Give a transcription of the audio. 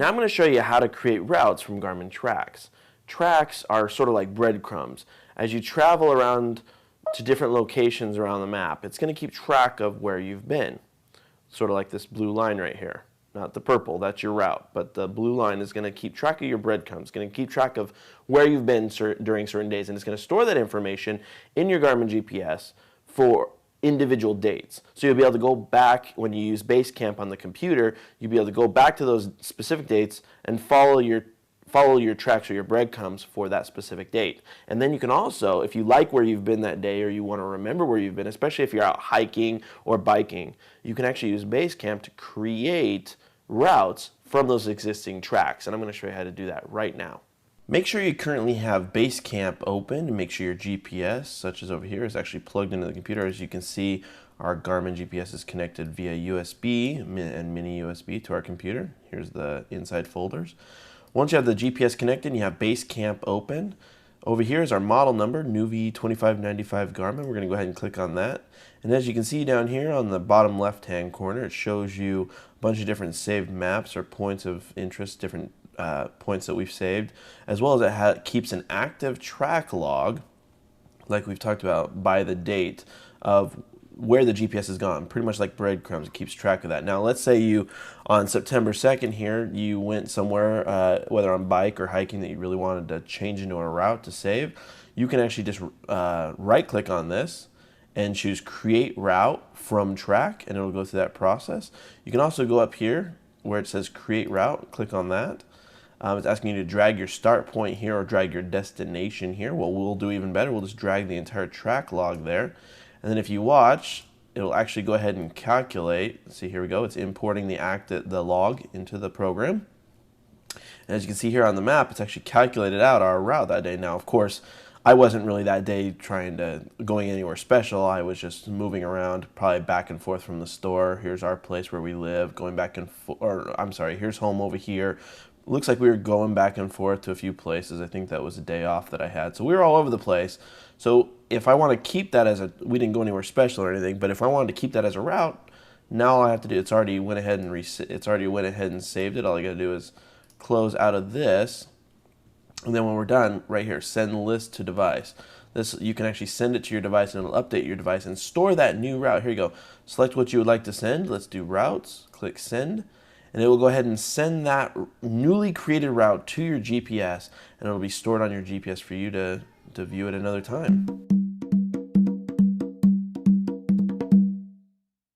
Now I'm going to show you how to create routes from Garmin tracks. Tracks are sort of like breadcrumbs. As you travel around to different locations around the map, it's going to keep track of where you've been. Sort of like this blue line right here. Not the purple, that's your route, but the blue line is going to keep track of your breadcrumbs, going to keep track of where you've been during certain days, and it's going to store that information in your Garmin GPS for individual dates. So you'll be able to go back, when you use Basecamp on the computer, you'll be able to go back to those specific dates and follow your tracks or your breadcrumbs for that specific date. And then you can also, if you like where you've been that day or you want to remember where you've been, especially if you're out hiking or biking, you can actually use Basecamp to create routes from those existing tracks. And I'm going to show you how to do that right now. Make sure you currently have Basecamp open and make sure your GPS, such as over here, is actually plugged into the computer. As you can see, our Garmin GPS is connected via USB and mini USB to our computer. Here's the inside folders. Once you have the GPS connected and you have Basecamp open, over here is our model number, NuV2595 Garmin. We're going to go ahead and click on that. And as you can see down here on the bottom left-hand corner, it shows you a bunch of different saved maps or points of interest, different points that we've saved, as well as it keeps an active track log, like we've talked about, by the date of where the GPS has gone, pretty much like breadcrumbs. It keeps track of that. Now let's say you, on September 2nd here, you went somewhere, whether on bike or hiking, that you really wanted to change into a route to save. You can actually just right click on this and choose create route from track, and it'll go through that process. You can also go up here where it says create route, click on that. It's asking you to drag your start point here or drag your destination here. Well, we'll do even better. We'll just drag the entire track log there. And then if you watch, it'll actually go ahead and calculate. See, here we go. It's importing the log into the program. And as you can see here on the map, it's actually calculated out our route that day. Now, of course, I wasn't really that day going anywhere special. I was just moving around, probably back and forth from the store. Here's our place where we live, going back and forth, or I'm sorry, here's home over here. Looks like we were going back and forth to a few places. I think that was a day off that I had. So we were all over the place. So if I want to keep that as we didn't go anywhere special or anything, but if I wanted to keep that as a route, now all I have to do, it's already went ahead and saved it. All I got to do is close out of this. And then when we're done, right here, send list to device. This, you can actually send it to your device and it'll update your device and store that new route. Here you go. Select what you would like to send. Let's do routes. Click send. And it will go ahead and send that newly created route to your GPS, and it'll be stored on your GPS for you to view at another time.